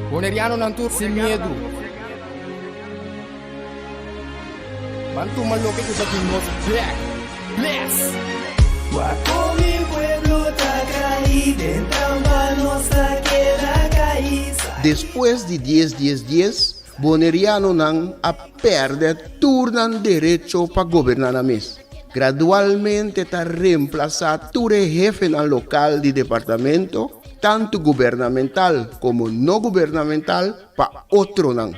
Boneriano nantur sem medo. Bantu maloque que está nos black. Bless. Guaco mi pueblo está caído, en nossa queda caída. Depois de 10, Boneriano não a perde turnan direito para governar a mês. Gradualmente está reemplazado todo jefe no local de departamento, tanto governamental como não governamental, para outro não.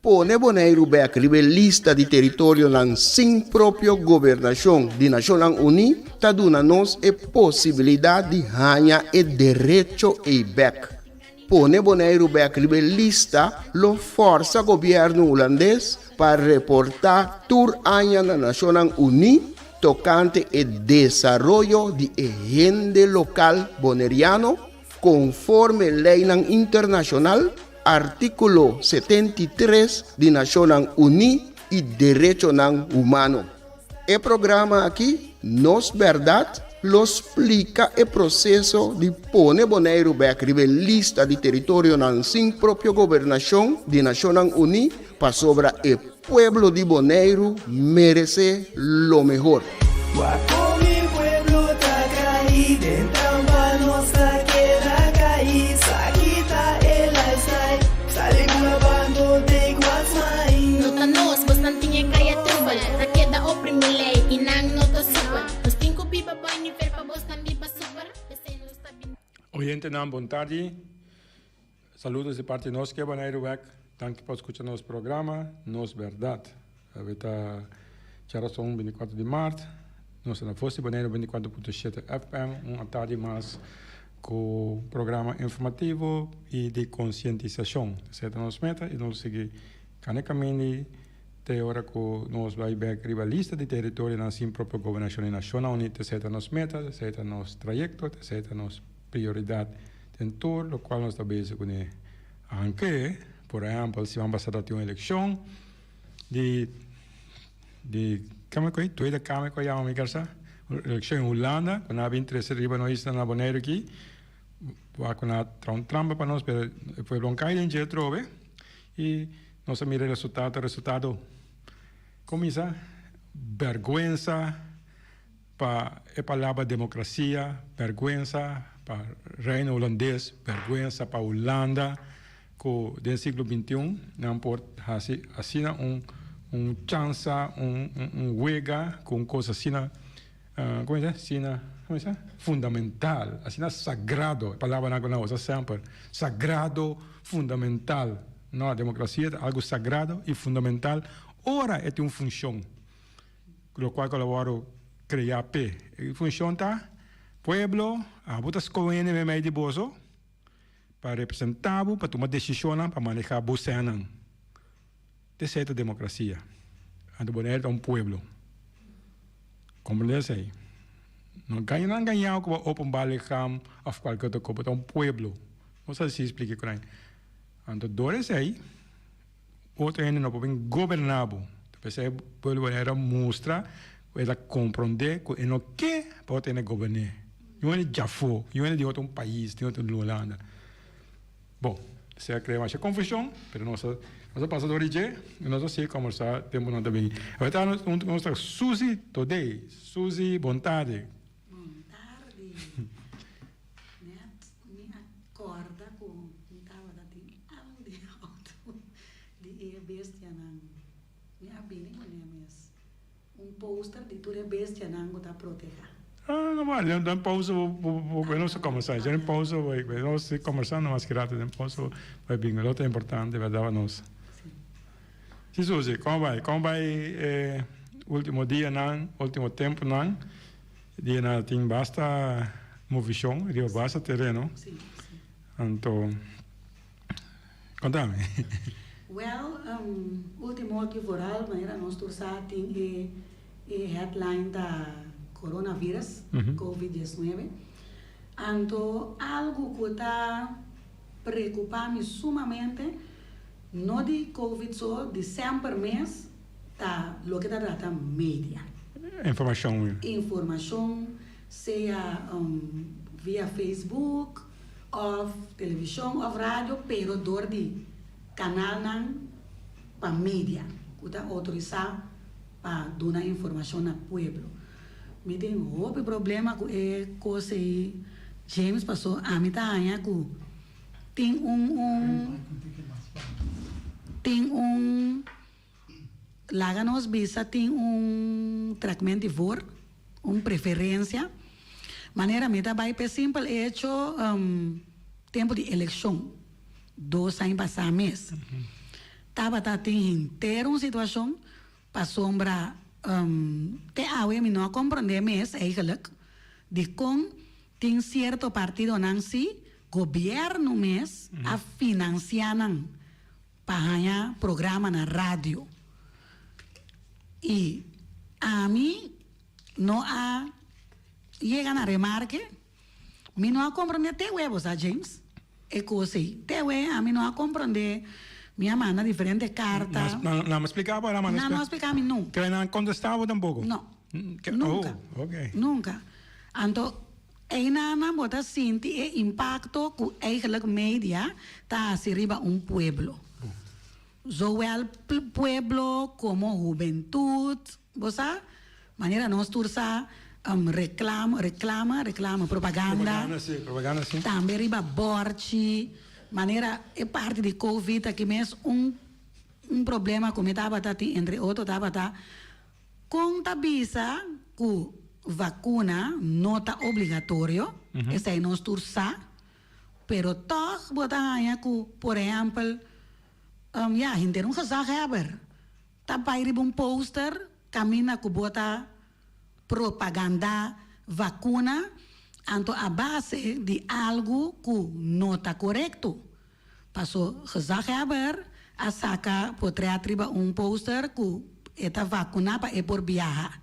Pone Bonaire back lista de território não sem própria governação de Nações Unidas, está dando nos a possibilidade de ganhar o direito e back. Pone Bonaire back lista lo força governo holandês para reportar tour año na Nações Unidas tocante o desenvolvimento de agenda local boneriano conforme lei internacional, artículo 73 de Nações Unidas e direito humano. O programa aqui, Nos Verdade, lo explica o processo de pôr Bonaire back lista de território sem própria governação de Nações Unidas para sobre o pueblo de Bonaire merece lo mejor. Guaco mi pueblo está caído, en nossa queda caída. Aqui está el lifestyle, sale grabando de Guasmai. Nota nos, vos não tinha caia trubal. Ta queda oprime lei, inang nota super. Nos cinco pipa boy ni fer pa vos também pa super. Oyente, boa tarde. Saludos de parte de nós que é Bonaire Back. Danke por escutar nosso programa, Nos Verdade. We está já são 24 de março. Nós na Fosse Bonaire 24.7 FM, uma tarde mais com o programa informativo e de conscientização. Certo, nós meta e nós seguir cada caminho até a hora que nós vai ver a lista de território na sua própria governação nacional, certo, nós meta, certo, nosso trajeto, certo, nossa prioridade dentro do qual nós estamos com ele. Anche, por exemplo, se vamos passar a ter uma eleição de Câmara tu da Câmara que eu me garça, eleição em Holanda, quando há 23 riba nós na Bonaire aqui, vai com a trampa para nós, pero foi bronca em dia trove e nós mira resultado começa vergonha para a palavra democracia, vergonha para reino holandês, vergonha para Holanda, que no século XXI não pode assina chance, huega com coisa assina, como é que fundamental, assina sagrado, a palavra não usa sempre, sagrado, fundamental. Não, a democracia é algo sagrado e fundamental. Ora, é uma função, com a qual colaboro criar P. A função está, pueblo, a botas coene me meio de bozo, para representar, para tomar decisões, para manejar a cena. Essa é a democracia. A do Bonaire é um pueblo. Como ele diz, não ganha com o open balecam ou qualquer outra coisa, é um pueblo. Não sei se explica com ele. Então, dois aí, outro ainda não pode governar. Depois, o pueblo Bonaire mostra, ela compreende que não quer pode governar. Não é já foi, não é de outro país, de outra Holanda. Bom, se cria mais confusão, mas nós passamos hoje e nós vamos conversar tempo não também. Agora nós estamos Suzy today, Suzy boa tarde. Boa tarde. Me acorda com estava dando algo de alto de bestia não. Me abine com ele pôster de toda bestia não está proteger. Não vale, não pausa, não se conversar, já não pausa, não se conversar, não mais que rato, não pausa, vai bem, o outro é importante, vai dar a nós. Sim, Suzy, como vai, último dia, não, último tempo, não, dia não tem basta movição, dia basta terreno. Sim. Então, conta-me. Well, último que voral, mas nós torçamos tem headline da coronavírus, COVID-19. Então, algo que está preocupando sumamente, não de COVID só, de sempre mês, tá, lo que está mídia. Informação. Informação, seja via Facebook, of televisão of rádio, pero door de canal nan para mídia, que está autorizado para dar informação ao pueblo. Me tem outro problema que é coisa aí, James passou a mim tá aí que tem lá nos visa tem tratamento de vor, preferência, maneira me tá vai simples hecho tempo de eleição, 2 anos passar mês, tava tem inteiro situação para sombra te awe me não compreender mês eigenlijk de com tem certo partido nansi governo mês a financiar nan para programa na rádio e a mim não há chega na remarque me não a compreender te huevos a James é coisa te hue a mim não a compreender minha manda diferente carta não me explicava era mano não explicava me nunca que não contestava tampoco não que, nunca okay. nunca então e nana bota sinti e impacto que eigenlijk media tá arriba pueblo zowel pueblo como juventud você maneira nós tursa reclama propaganda sim. também riba borchi maneira é parte de Covid aqui mesmo problema como estava entre outros estava com tabisa que vacuna não está obrigatório esse aí nós tursa pero toch botar aí que por exemplo hindi gezag hebben tá bij poster camina que bota propaganda vacuna anto a base de algo que não está correto. Passou gezag hebben a saca poder atriba poster que esta vacuna para é por viajar.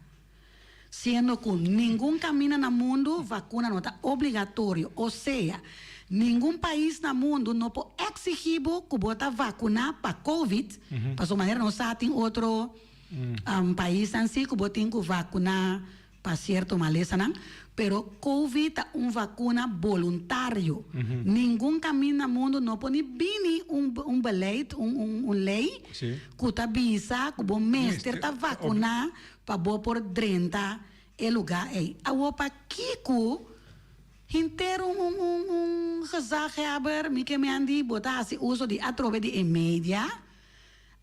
Sendo que nenhum camina no mundo vacuna não está obrigatório, ou seja, nenhum país no mundo não pode exigir que bota vacuna para COVID, para sua maneira não sabe tem outro país assim que bota que vacuna para certo maleza não, pero COVID é vacuna voluntário. Nenhum caminho no mundo não pode vir beleid, lei que está bisa que bom mestre tá vacuna para boa por 30 é lugar aí. A opa Kiko inteiro gezag hebben, me que me andi botar assim uso de através de mídia,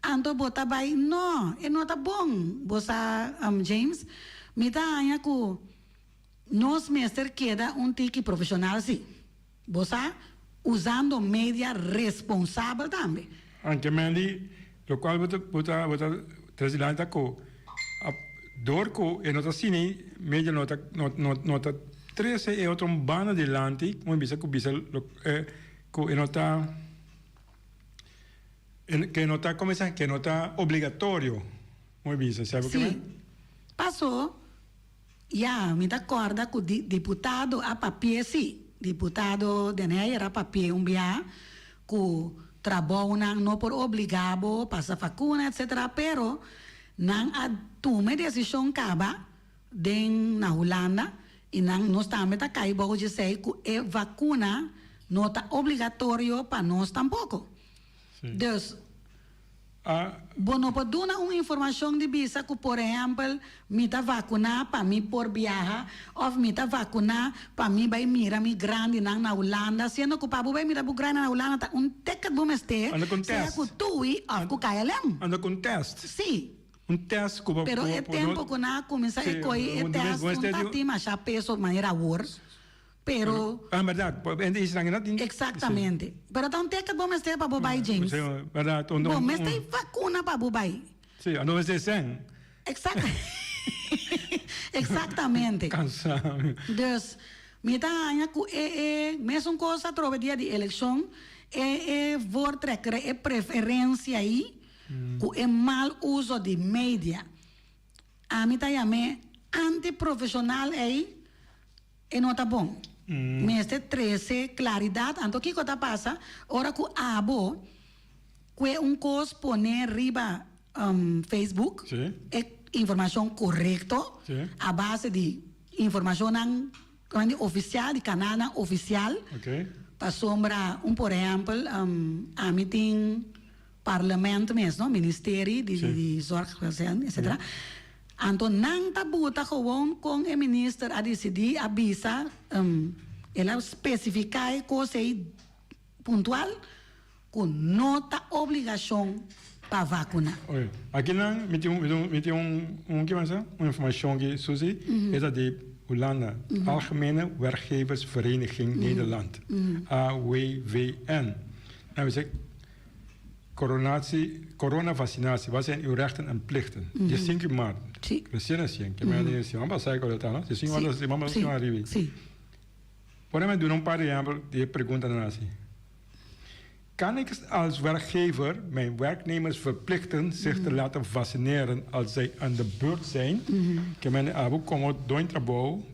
ando botar by não, é não tá bom, bosa James, me dá aí que nós mestre queda tique profissional sim, bosa usando mídia responsável também. Anche me andi, lo qual bota trasilante ko, dorco e nota cine mídia nota 13 é outra banda adelante, como bisa que não está começando, que não está obrigatório, como bisa, sabe o que é? Passou, me dá corda que o deputado a papel sim, deputado de era papel dia que trabalha não por obrigado passa vacuna etc. Pero não a toma decisão caba na Holanda e nós também tá caindo vou dizer que é vacuna não está obrigatório para nós tampouco. Então, não pode dar uma informação de visa que, por exemplo, me tá vacunar para mim por viajar ou me tá vacunar para mim vai mirar me grande na Holanda, sendo que para vai mirar grande na Holanda tá ticket bom este, seja que tu e algo KLM. Anda com teste. Sim. Teste que pero é tempo que na começa a coi é teste não tá mas já peso maneira worse pero verdade exactamente pero então tem que bom este para bobai James verdade bom mas tem vacuna para bobai sim a não é sem exatamente cansado dus me tá anya que é mesmo coisa trove dia de eleição é vor trekker é preferência aí que é mau uso de mídia. A mim tá chamando antiprofissional aí e não tá bom. Mas tem 13 claridade. Então, o que está passando? Ora que abo que é coisa poner riba Facebook é informação correta a base de informação oficial, de canal oficial. para sombra, por exemplo, a mim tem parlamento mesmo, no? Ministério de Zorg, etc. Então, não está bota gewoon com o ministro a decidir, avisa, ela especificar coisa pontual, com nota obrigação para vacinar. Aqui não, me tem que mais uma informação que Suzy, é de Hollanda, Algemene Werkgeversvereniging Nederland, AWVN. En we zeggen, coronavacinatie, wat zijn uw rechten en plichten? Je zingt u maar. Sí. Recién así, que me han dicho, vamos a hacer con el tal, si vamos a arriba. Sí. Podemos doen een paar ejemplos die preguntan así. Kan ik als werkgever mijn werknemers verplichten zich te laten vaccineren als zij aan de beurt zijn? Que men abo como do trabalho,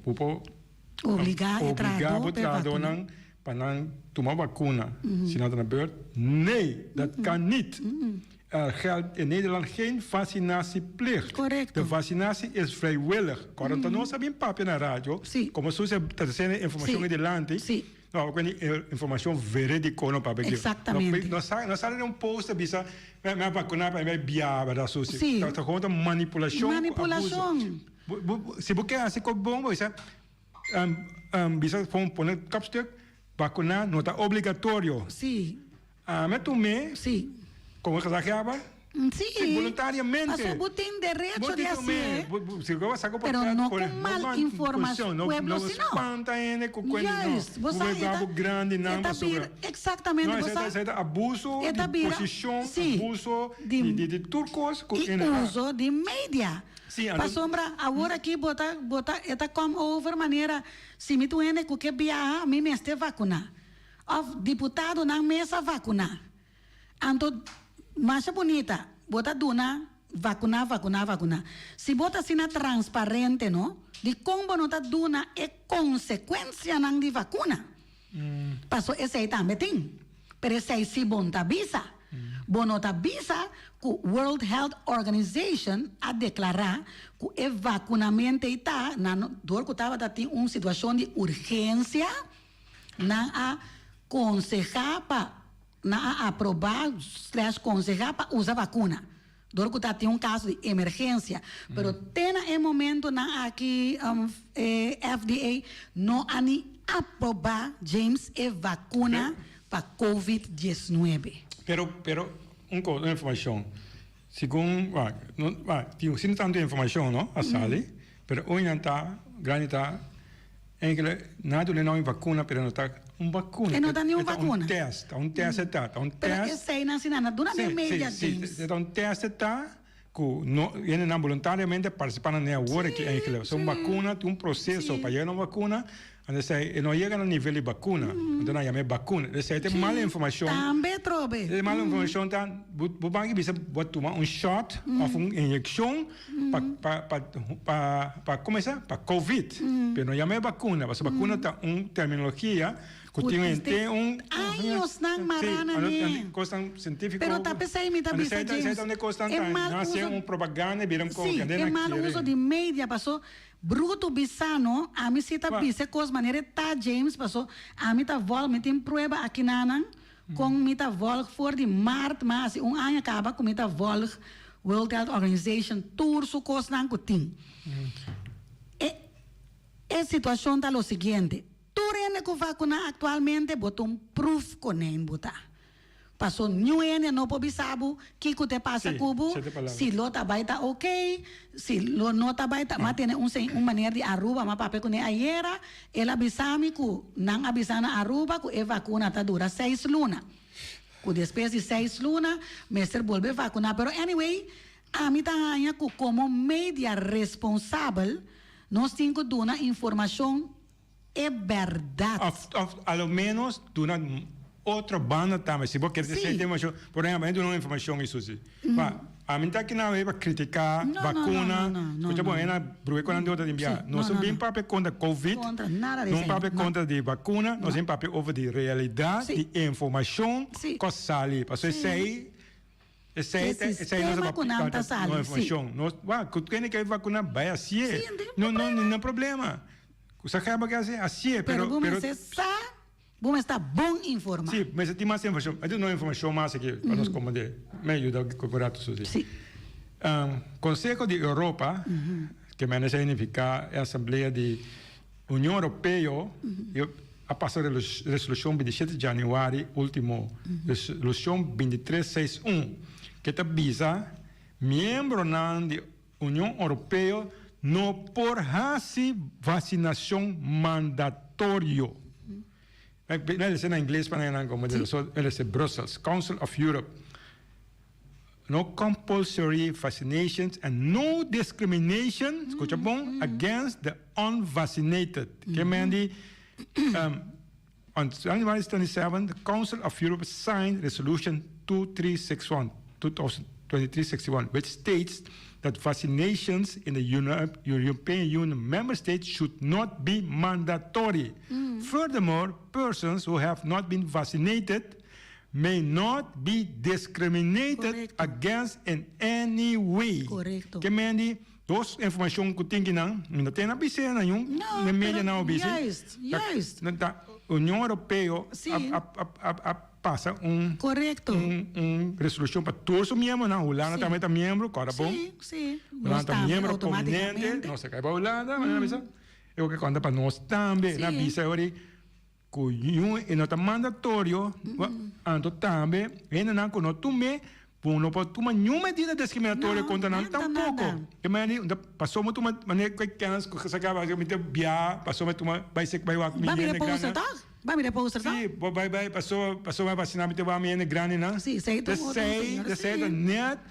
Obrigado a donar para tomar vacuna. Si not aan de beurt? Nee, dat kan niet. Er geldt in Nederland geen vaccinatieplicht. Correcto. De vaccinatie is vrijwillig. Cuando no saben papel na radio, Sí. como se tercera información Sí. adelante, Sí. no, quindi informação verídica no papel. Exactamente. Não sai um post bisa me vacunar para me biar da suci. Sí. Tá conta manipulação. Manipulação. Se você assim como bom, bisa bisa poner capstuk vacunar não está obrigatório. Sí. Mas tu me, Sí. como eu já Sí. voluntariamente. Mas você tem direito de fazer. Pero Pero no con mal información. Pueblo, no si no. espanta ele com coisa Yes. não. O gabo grande não sobre. Exatamente. Não, esse é abuso de posição, abuso de turcos. E uso de mídia. Sim, para sombra, agora aqui bota eta come over maneira, se me tu ene com que biar, me este vacuna. Of deputado na mesa vacuna. Anto mais bonita, bota duna vacuna. Se bota assim na transparente, no? De como não tá duna é consequência não de vacuna. Passou esse aí também tem. Pero esse aí se bom tabisa. Bono tabisa que o World Health Organization a declarar que o vacunamento está na dor que estava tem uma situação de urgência na a aconselhar para na aprovar /aconselhar para usar vacuna. Dor que tem um caso de emergência, pero tem em momento na aqui FDA não ani aprovar James vacuna para COVID-19. Pero uma informação. Segundo, tem tanta informação, não? A sala, pero hoje não está, grande está, nada não é vacuna, pero não está vacuna. Não está nenhuma vacuna. Um teste está. Pero esse aí não se nada, dura nem meia James. Então teste está que não voluntariamente participando na hora que são vacuna, tem processo para chegar na vacuna. Não chega no nível de vacuna, então não chama vacuna. Essa é mala informação. Também trobe. É mala informação, então, você bisa tomar shot, ou uma injeção para começar, para COVID. Mas não chama vacuna, porque vacuna tem uma terminologia que tem anos não marana nem. Coisa científica. Pero tá pensei me tá bisa James. É mal uso propaganda, viram com é mal uso de mídia, passou bruto bisano, a mim se tá bisa cos maneira tá James passou, a mim tá vol, me tem prova aqui nanan, com me tá vol for de mart, mas ano acaba com me tá vol World Health Organization tour su cos nan kuting. A situação tá o seguinte, turene com vacuna atualmente botou proof com nem botar. Passou nuene no pobisabu, que te passa cubo, se lo tabaita ok, se lo no tabaita, mas tem uma maneira de aruba, mas papel com aiera, ela avisame que não avisana aruba, que a vacuna tá dura 6 lunas. Que depois de 6 lunas, mestre volve vacunar. Pero anyway, a mim tá ganha que como mídia responsável, nós temos que dar informação é verdade. Ao menos, durante outra banda também, se você quer dizer informação, por exemplo, não é informação isso sim. A mim está aqui na web para criticar vacuna, porque bom, na bruxa quando outra enviar, nós somos bem papel contra COVID, não papel contra de vacuna, nós somos papel over de realidade, de informação, coisa sali, para isso aí essa é nossa informação. Nós, quem quer vacunar vai assim, não problema. Você acaba que assim, pero Bom está bom informar. Sim, mas tem mais informação. Eu não informação mais aqui para nós como de me ajuda a corroborar tudo isso. Sim. Conselho de Europa, que me significa a Assembleia de União Europeia, a passar a resolução 27 de janeiro, último, resolução 2361, que está visa membro da União Europeia não por vacinação mandatório. Ele é em inglês para não como ele é Brussels, Council of Europe. No compulsory vaccinations and no discrimination, escucha bom, against the unvaccinated. Que mean on January 27, the Council of Europe signed Resolution 2361, which states that vaccinations in the European Union member states should not be mandatory. Furthermore, persons who have not been vaccinated may not be discriminated against in any way. Correcto. Que mendi dos informação que tem que não tem na bicena nenhum, na mídia não bice. Yes. Da União Europeia passa Correcto. resolução para todos os membros, na Holanda também está membro, cara bom. Sim. Holanda está membro prominente, não se cai para a Holanda, mas eu que conta para nós também, na bice ori e não está mandatório, ando também, ainda não conosco também, não pode tomar nenhuma medida discriminatória contra nós tampouco. Que maneira, passou muito maneira que canas que se acaba de meter bia, passou muito vai ser que vai o vai me repousar, tá? Vai me repousar, tá? Sim, vai passou vai vacinar meter vai me grande não? Sim, sei da net.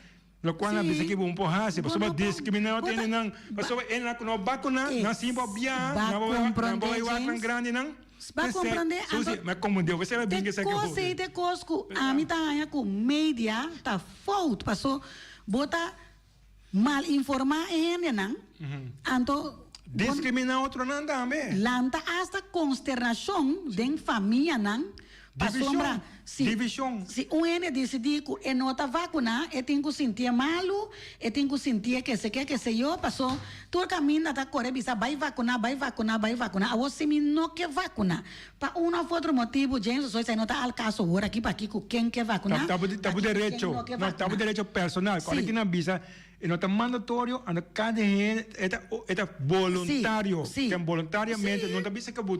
Lo qual na bisa que bom porra, se passou vai discriminar tem não, passou ele não com vacuna, não sim bobia, não vai o grande não. Vai compreender? Mas como Deus, você vai bem que essa coisa. Te cosco, a mim tá aí com mídia, tá falta, passou, bota mal informar ele não. Anto discriminar outro não também. Lanta hasta consternação de família não. Divisão. Se ene decidir que é nota vacuna, tem que sentir malo, tem que sentir que se eu passou, todo caminho está correndo, vai vacunar. A você me não quer vacunar. Para um ou outro motivo, gente, só se não está ao caso agora aqui para aqui com quem quer vacunar. Tá por direito, não tá por direito personal. Quando aqui na visa, não está mandatório, anda cada gente é voluntário. Que voluntariamente não está visa que é bom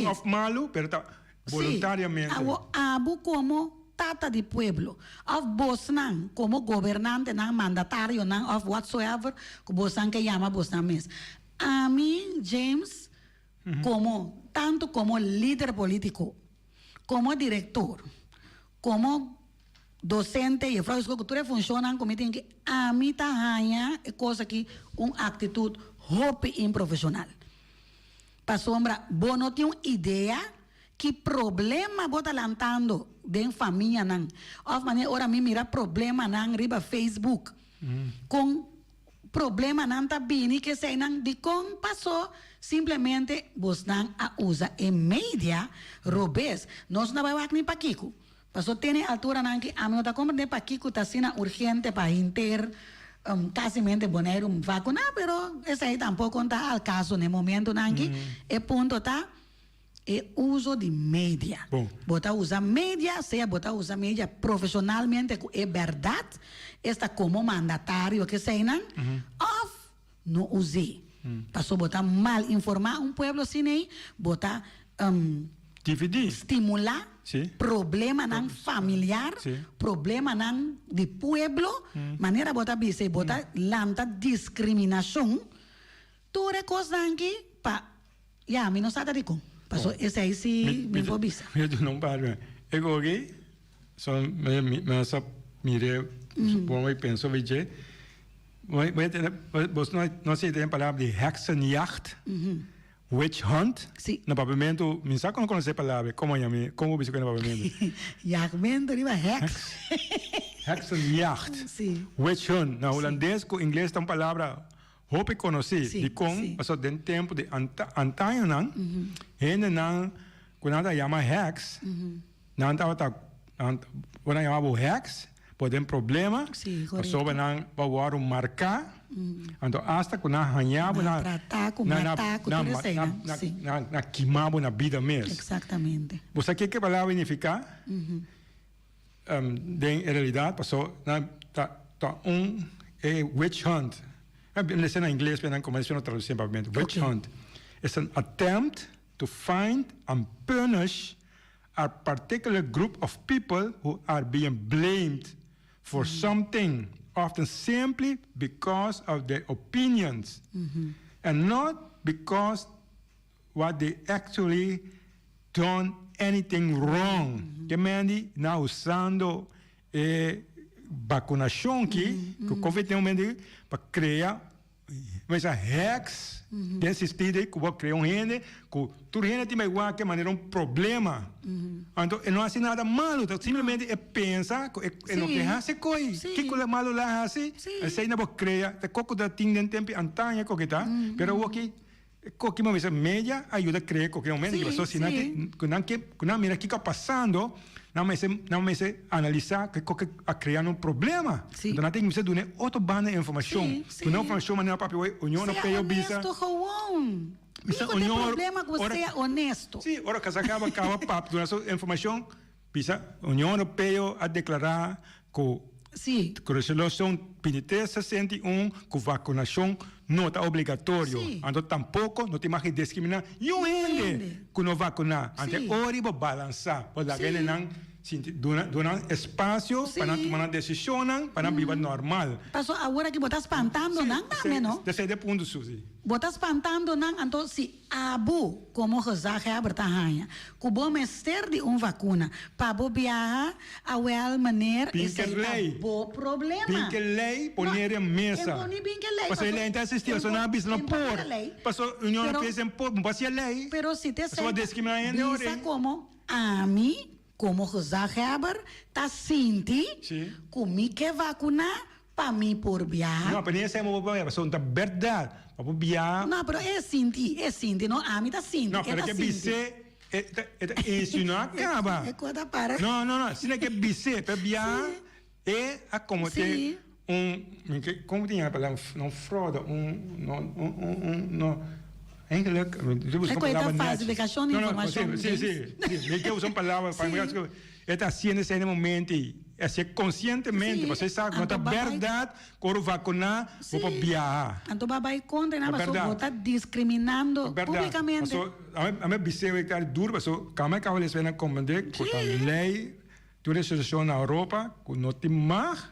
ou malo, mas está voluntariamente. Abu como tata de pueblo, of bosnan como gobernante nan mandatario nan of whatsoever, que bosan que llama bosnan mes. A mí James como tanto como líder político, como director, como docente e frases cultura funcionan como tem que a mí tahanha é coisa que actitud hope improfissional. Para sombra, bo não tem ideia que problema bota lantando de família não. Of maneira ora me mira problema não riba Facebook. Com problema não tá bem que sei não de com passou simplesmente vos não a usa em mídia robês. Nós não vai nem para Kiko. Passou tem altura não que a mim tá como de para Kiko tá sina urgente para inter casimento boneiro vacuna, pero esse aí tampouco tá al caso no momento não que é ponto tá é uso de mídia. Bota usar mídia, seja bota usar mídia profissionalmente, é verdade, está como mandatário que sei não, of não usei. Passou botar mal informar pueblo assim aí, botar dividir, estimular problema não familiar, problema não de pueblo, maneira botar bise, botar lanta discriminação, tudo é coisa que pa, já me não sabe de como. Passou esse aí se me pobisa. Eu não paro. Eu aqui só me só mirei, suponho e penso veja. Você não sei tem a palavra de Hexenjacht, witch hunt. No papamento, me sabe como essa palavra? Como você conhece o papamento? Jagmento riba hex. Hexenjacht. Witch hunt. Na holandês com inglês tem uma palavra hope conheci de com passou dentro tempo de antaño não ainda não quando anda chama hex não estava tá quando chamava hex pode problema, Sim, a correto. pessoa não vai marcar, então hasta que não arranhava, Na tratar, com matar, com tudo isso aí, né? Sim. na queimava na vida mesmo. Exatamente. Você quer que vai verificar? De realidade, passou tá witch hunt. Listen em inglês, mas não começo a traduzir para mim. Witch hunt is an attempt to find and punish a particular group of people who are being blamed for something, often simply because of their opinions, and not because what they actually done anything wrong. Que mandi na usando vacunação que o COVID tem para criar mas a hacks desse sentido que vou criar gente que tudo gente tem igual que maneira problema então não faz nada malo simplesmente pensa não que hace coisa que coisa malo lá hace aí não vou criar te coco da tinha tempo antanha coqueta pero o que qualquer momento media ajuda a criar qualquer momento que só se não mira que está passando não me se analisar que a criar um problema então não tem que se dar outra banda de informação que não informação maneira para a União Europeia bisa Não tem problema que você é honesto. Sim, ora que se acaba papo durante a informação bisa a União Europeia a declarar que a resolução 2361 que a vacinação não está obrigatória. Então, tampouco não tem mais que discriminar. E o gente que não vacinar. Então, ora, vou balançar. Para que não donar espaço para tomar decisão, para viver normal. Pastor, agora que você está espantando, não? Desse ponto, Suzy. Você está espantando, não? Então, se abu, como você já bertahanha, que bom mestre de vacuna, para viajar a well maneira, esse é um bom problema. Pinque lei, poner em mesa. Mas ele está assistindo, só não avisa não por. Passou a União Europeia em por, não passa lei. Pero se te só discriminar em diz como a mim, como José Heber, está sentindo comigo que vacinar para mim por viajar. Não, mas isso é uma verdade. Para viajar. Não, mas é sentir, não, a mim está sentindo. Não, porque você isso não acaba. É coisa para. Não, se não é que você para viajar é como ter como tinha a palavra, não fraude, é coisa fácil de caixão de informação. Sim, que usam palavras para mim, está assim nesse momento, é conscientemente, você sabe, não é verdade, quando vacinar, vou viajar. Então, vai contra, não, você está discriminando publicamente. A minha visão é dura, mas como é que eles vêm a compreender que a lei de resolução na Europa, que não tem mais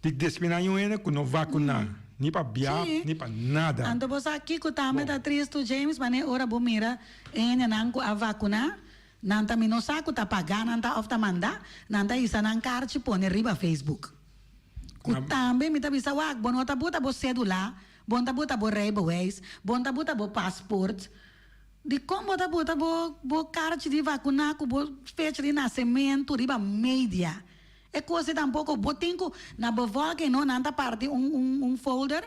de discriminar ninguém, que não vacinar. Nem para viajar, nem para nada. Então, você aqui que também está triste, James, mas ora bom mira, não a vacinar, não também não sabe que está pagando, não está ofta mandar, não está isso não carte põe riba Facebook. Que também me está bisa wag, bom tá bota bo cédula, bom tá bota bo rebewais, bom tá bota bo passport. De como tá bota bo carte de vacinar, que bo fecha de nascimento, riba media. É coisa tampouco, botinho na boa que não anda parte folder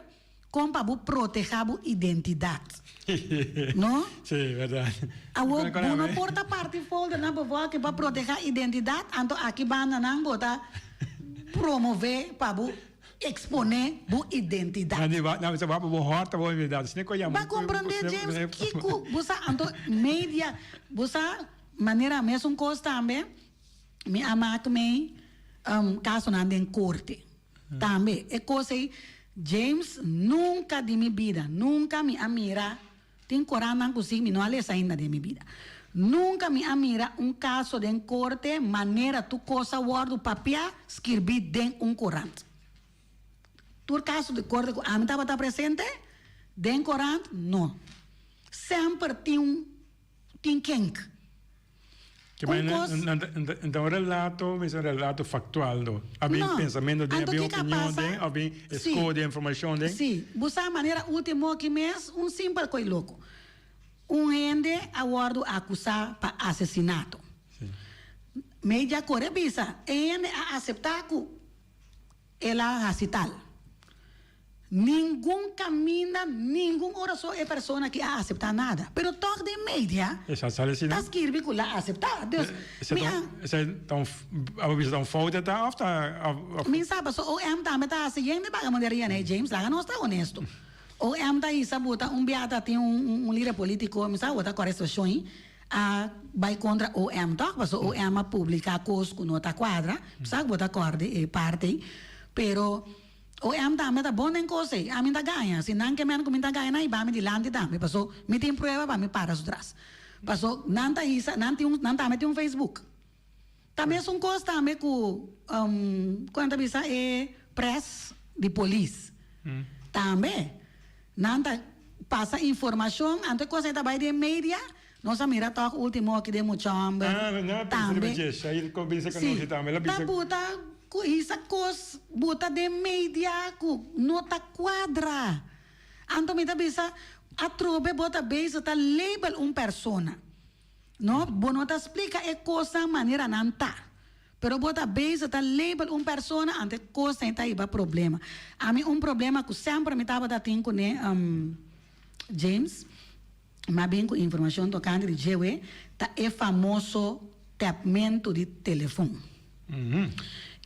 com para proteger a identidade. Não? Sim, verdade. A não porta parte folder na boa que para proteger a identidade, então aqui banda não botar promover para exponer a identidade. Não, você vai para o horta, vai verdade. Você vai compreender, James, que você então média, você maneira mesmo coisa também, me amar também. Caso não em corte também é coisa aí James nunca de minha vida nunca me amira tem coragem não consigo não é ainda de minha vida nunca me amira caso de corte maneira tu coisa guardo papel escrevi dentro corante tu caso de corte a mim estava presente dentro corante não sempre tem quem então, o relato factual, havia pensamento, havia opinião, havia escolha de informação. Sim, buscar a maneira última que mês, simples coisa louco. Gente aguardo acusar para assassinato. Media correbisa, ele aceitar que ela é tal. Ninguém camina, ninguém oração é pessoa que aceita nada. Pero toque de mídia, Essa sala assim, tá não? escrevendo lá aceitar. Deus, Essa tão foda tá of tá Min sabe, so o também tá assim, ainda vai maneira né, James, lá não está honesto. O tá aí sabuta beata tem líder político, me sabe, tá correção a vai contra o tá, mas o a publica coisa com nota quadra, sabe, bota acorde e parte, pero o também tá bom em coisa, a mim tá ganha, se não que men comenta ganha, aí vai me dilante também, passou, me tem prova para me para atrás. Passou, não tá isso, não tem um Facebook. Também são coisas também com quando bisa é press de polícia. Também nanta passa informação ante coisa da de mídia nossa mira toque último aqui de Muchamba também aí combina com nós também tá buta com essa coisa buta de mídia com nota quadra anto me tá bisa a trobe bota base tá label persona no bono tá explica é coisa maneira não tá. Pero bota base tá label persona ante coisa tá aí problema. A mim problema que sempre me tava tendo né James, mas bem com informação tocante de GW, tá é famoso tapamento de telefone.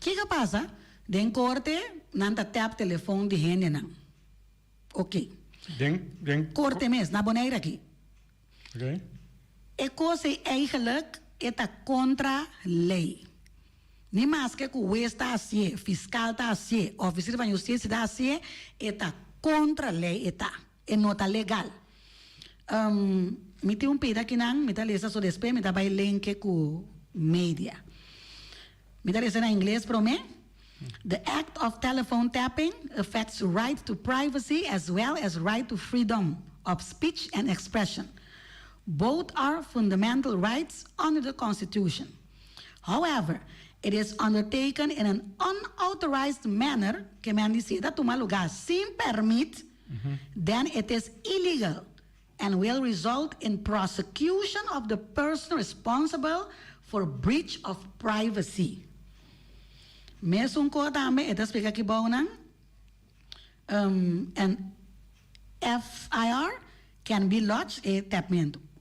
Que passa? Den corte, não tá tap telefone de gente não. Ok. Corte mesmo, na boneira aqui. Ok. É coisa eigenlijk é tá contra lei. Nem mais que o está assim, fiscal está assim, oficial de justiça está assim, está contra a lei, é nota legal. Me tem peda aqui não, me tá lendo só depois, me tá vai link com mídia. Me tá lendo em inglês para mim. The act of telephone tapping affects the right to privacy as well as right to freedom of speech and expression. Both are fundamental rights under the Constitution. However, it is undertaken in an unauthorized manner, que me dice, da tomar lugar sem permit, then it is illegal and will result in prosecution of the person responsible for breach of privacy. Mesmo coisa também, eu explico aqui bom, não? An FIR can be lodged,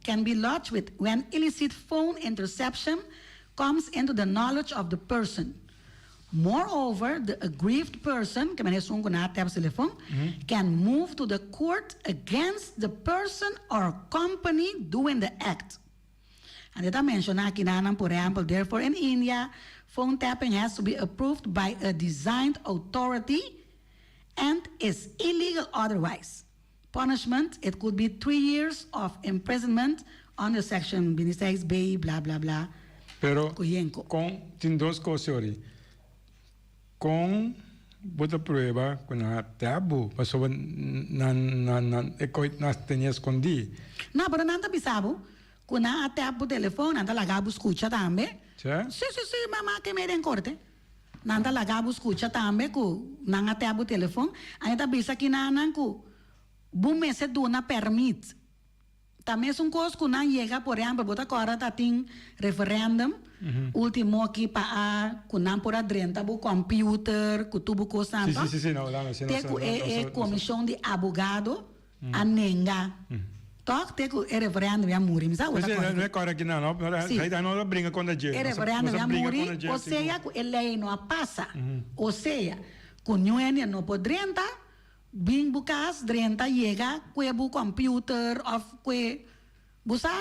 can be lodged with when illicit phone interception comes into the knowledge of the person. Moreover, the aggrieved person, can move to the court against the person or company doing the act. And that I mentioned, for example, therefore in India, phone tapping has to be approved by a designed authority and is illegal otherwise. Punishment, it could be 3 years of imprisonment under section 26B, blah, blah, blah. Pero tem duas coisas ali. Com bota prueba com a tabu, passou é coisa nós tinha escondido. Não, mas não tá bisabo. Com a tabu telefone, não tá lagado escuta também. Sim, mamá que me den corte. Não tá lagado escuta também com não a tabu telefone. Aí tá bisa que não com bom mês do na permite. Também são coisas que não chega, por exemplo, bota agora tá tem referendum, último aqui para que não por adrenta o computer, que tudo coisa. Sim, não, tem comissão de advogado a nenga. Toque tem que referendum já morre, mas não é agora que não, aí não brinca com a gente. Referendum já morre, ou seja, a lei não passa, ou seja, que não não pode adrenta. Bing bukas drenta chega que o computer of que busa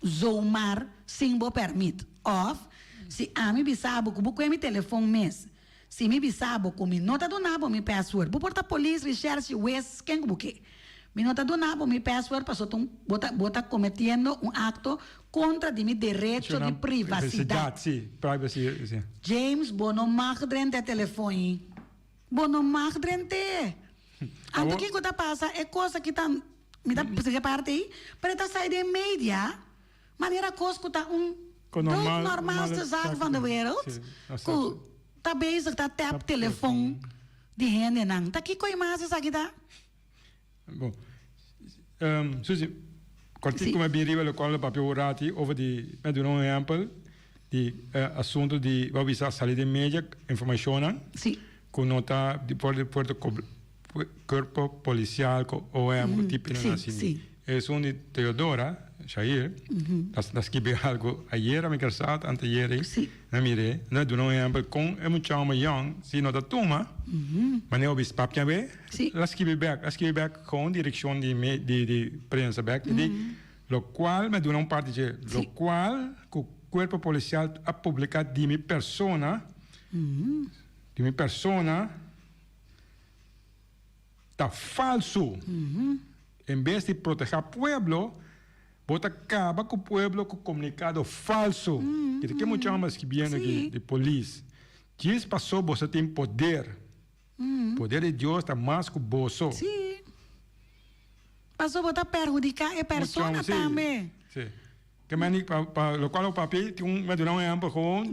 zoomar sem bo permit of se a mim bisabo que buco mi telefone mes se me bisabo com mi nota do nabo mi password bu porta police research west quem buque mi nota do nabo mi password passou bota cometendo acto contra de mi direito de privacidade. Sim, privacy, sim. James bono mag drenta telefone bono mag drente. Anto que coisa passa é coisa que tá me dá para parte aí, para tá sair de mídia, maneira coisa que tá normal zaak van de wereld, que tá bezig tá tap telefone de gente não, tá que coi mais essa aqui tá? Bom, Suzy, cortinho como bem rival com o papel orati over de, me dá um exemplo de assunto de vai sair de mídia, informação, sim, com nota de por cuerpo policial OM tipo Sí, así. sí. Es un de Teodora Shair, das que ve algo ayer a mi casa, anteayer, Sí. na mire, na do não é com é muito chama young, se não da toma, mas eu bis papia be, Sí. las que be back com direção de prensa back, lo cual me dona un parte de lo cual o cuerpo policial ha publicado de mi persona está falso. En vez de proteger al pueblo, bota acaba con el pueblo con comunicado falso. Que muchas más que vienen de policía. Dios pasó, vos tiene poder. Poder de Dios está más que vos. Sí. Passou botar perjudicar a persona também. Sim. Que mani para lo qual o papel tem me dá um exemplo com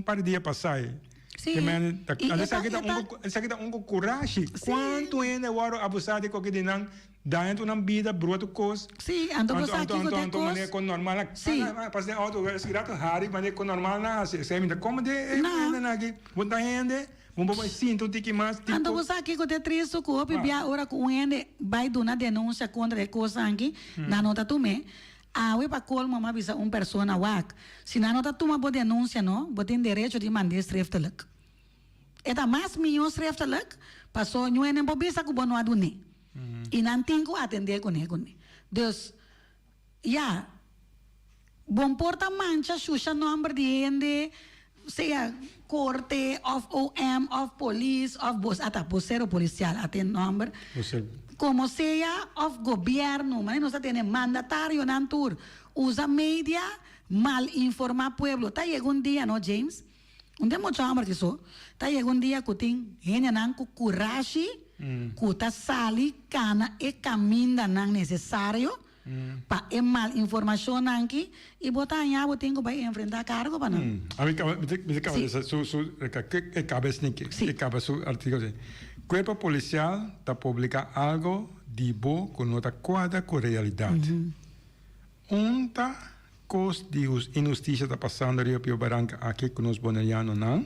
par de dias passai. Sim. Que mani essa aqui um coragem. Quanto ainda agora abusar de qualquer de não dentro na vida bruto coisa. Sim, ando você aqui com maneira com normal. Sim. Passei auto é grato hari maneira com normal na se me como de ainda aqui. Bota ainda vamos sinto que mais tipo ando você aqui com triste com o bia ora com ende vai do na denúncia contra a coisa aqui na nota tume a we pa colma ma bisa persona wak se na nota tuma bo denúncia no bo tem direito de mandar schriftelijk eta mais milhão schriftelijk passou não é nem bo bisa com bono adune e não tem que atender com ele dus ja bom porta mancha xuxa nombre de ende seja corte of OM of police of bos ata vocero policial até nombre como seja of governo mas nós temos mandatário nantur usa mídia mal informar pueblo tá chega dia no James dia muito amor disso tá chega dia que tem gente não com coragem que tá sali cana e caminho não necessário pa é mal informação aqui e botar em água tem que vai enfrentar cargo para não. A mim cabeça que cabeça nem que cabeça artigo cuerpo policial tá publica algo de bo com nota quadra com realidade. Unta cos de injustiça tá passando Rio Pio Barranca aqui com os bonerianos não.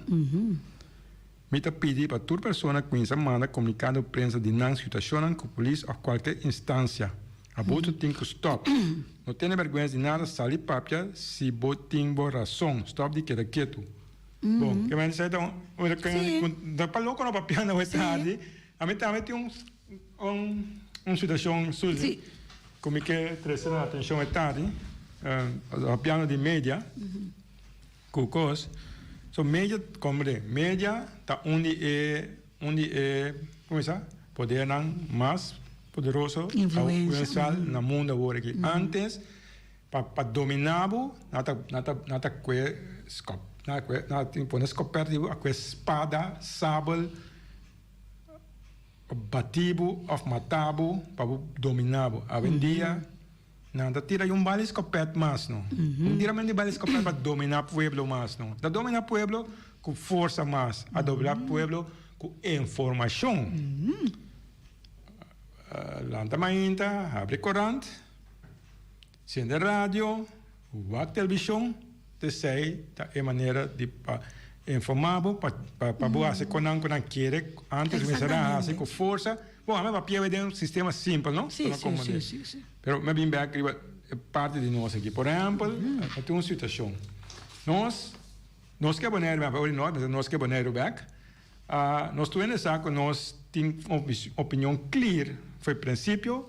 Me tá pedir para toda pessoa que conhece manda comunicado prensa de não situação com polícia ou qualquer instância. A boto tem que stop. Não tem vergonha de nada, sali papia, se boto tem boa razão. Stop de queda quieto. Bom, que vai dizer, então, dá para louco na papia na tarde. A mim também tem uma situação, Suzy, como que trazer a atenção é tarde, a piano de média, cucos. So, média, como é, média, tá onde é, como é isso? Poder não, mas poderoso influenciar no mundo agora aqui. Antes, para dominar, nada pôr escopeta, a espada, sábado, batibo, ou matabo, para dominar. Hoje em dia, nada tira bala escopeta mais, não. Não tira bala escopeta para dominar o pueblo mais, não. Da dominar o pueblo com força mais, a dominar o pueblo com informação. Lanta mainta, abre corrente, acende rádio, a televisão, te sei, é maneira de informar, para boa se conan quer, antes de começar a com força. Bom, a minha papel é um sistema simples, não? Sim. Pero me bem back é parte de nós aqui. Por exemplo, tem uma situação. Nós que bonero, nós que bonero back. Nós temos essa que nós temos opinião clara. Foi princípio,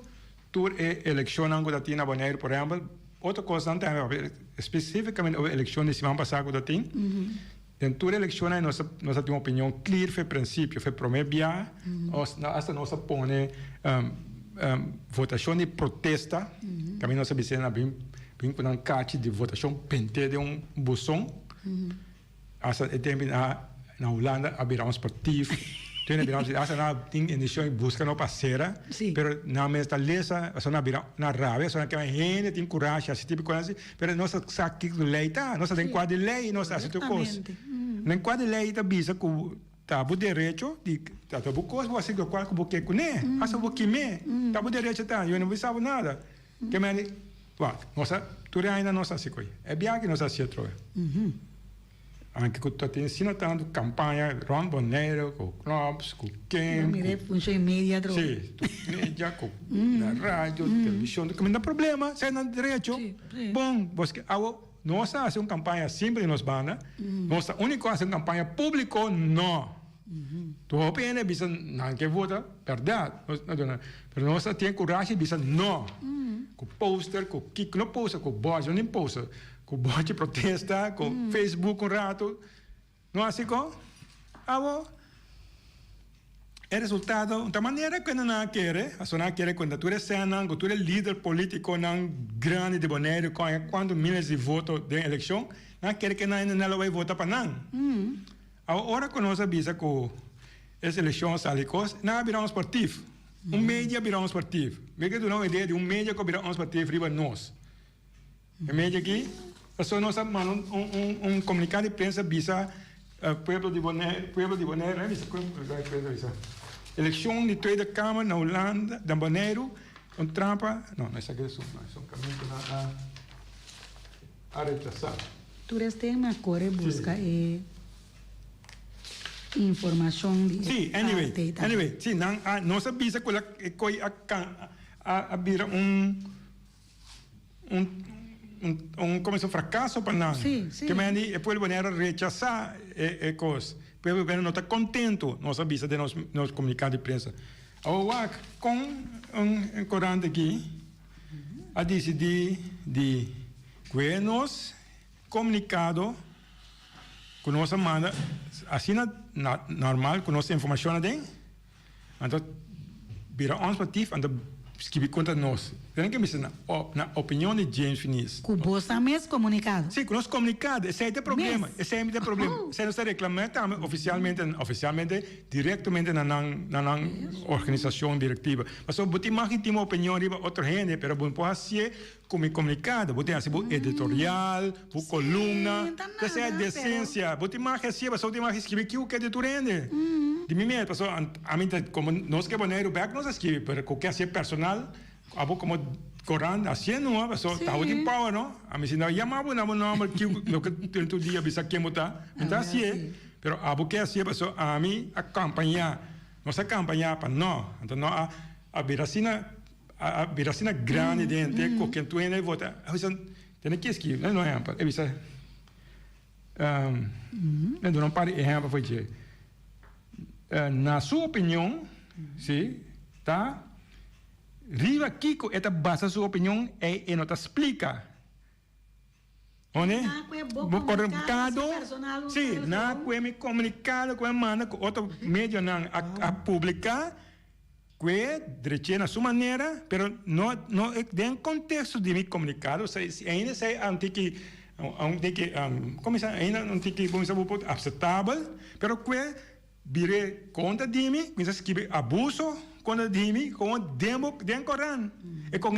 tu eleição não da tinha bonero, por exemplo. Outra coisa não tem especificamente a eleição de semana passada da tinha. Dentro da eleição nós temos uma opinião clara, foi princípio, foi primeiro dia, hasta nós põe votação de protesta, que nós sabemos bem com um caixa de votação pente de botão. Hasta tempo na Holanda haverá um partido. Tem iniciação busca não parceira, pero na mesa lesa, na rabia, só que a gente tem coragem, esse tipo de coisa, pero nós saque lei tá, nós tem quadro de lei, nós essa coisa. Nem quadro de lei tá bisa com tabu direito de tabu coisa, você que qual que boque com né, essa boque me, tabu direito tá, eu não sabe nada. Que me, nossa, tu ainda não sabe coisa. É bem que nós assim troca. anche que tu te ensina tanto campanha Ron Bonero, com Knobs, com Ken, Mire, função média, droga. sim, mídia, com na rádio, televisão, que não dá problema, sai na direito. Sim. Bom, porque nós fazemos uma campanha simples nos bandas, nós único fazer uma campanha pública, não. Tu opina, bisa não quer votar, verdade. Mas nós temos coragem, bisa não. Com poster, com kick, não poster, com board, não poster. Com bote protesta, com Facebook um rato. Não é assim como? É resultado da maneira que não quer, a sua não quer quando tu é cena, quando tu é líder político não grande de Bonaire, quando milhares de votos de eleição, não quer que não vai votar para não. Agora que nós avisa que as eleições salicos, não virá um esportivo. Mídia virá um esportivo. Vê tu não ideia de mídia que virá um esportivo riba nós. A mídia aqui, só nós mandamos comunicado de imprensa visa Pueblo de Bonaire, eleição de toda a Câmara na Holanda, da Bonaire, trampa, não é isso aqui, é um caminho a retrasar. Tu tem uma cor busca informação de sim, anyway, sim, não sabia que a vira como um fracasso para nós. Sim. Que mani o povo banheiro rechazar coisa. O povo banheiro não está contento, nós avisa de nós comunicado de imprensa. Agora, com corante aqui, a decidir de que nós comunicado com nossa manda, assim normal, com nossa informação tem, então vira um motivo, então escrever contra nós. Tem que me na opinião de James Finis. Com você mesmo comunicado? Sim, com nós comunicado. Esse é o problema. Esse é o problema. Se nós reclamamos oficialmente, diretamente na organização diretiva. Mas você imagina que uma opinião de outra gente, mas você pode ser como comunicado. Você tem editorial, coluna. Essa é a decência. Você imagina assim, você imagina escrever o que é de tu rende. De mim mesmo, a mim, como nós que é boneiro, nós escrevemos, mas qualquer ser personal, como Coran, assim não é, pessoal, tá de pau, não? A mim se não chamava não nome que no que todo dia bisa que muta, então assim é, pero abo que assim pessoal, a mim a campanha, nossa campanha para não, então não a viracina grande dentro, com quem tu ainda vota, tem que escrever, não é, é bisa, não para exemplo foi dizer, na sua opinião, sim, tá? Riva Kiko, esta base sua opinião e não te explica. Onde? Comunicado, sim, não é me comunicado, com manda com outro meio não a publicar, que direito na sua maneira, pero não é dentro contexto de me comunicado, ainda sei como ainda não tem que aceitável, pero que vire conta de mim, que escreve abuso contra de mim, como demo den Coran. E com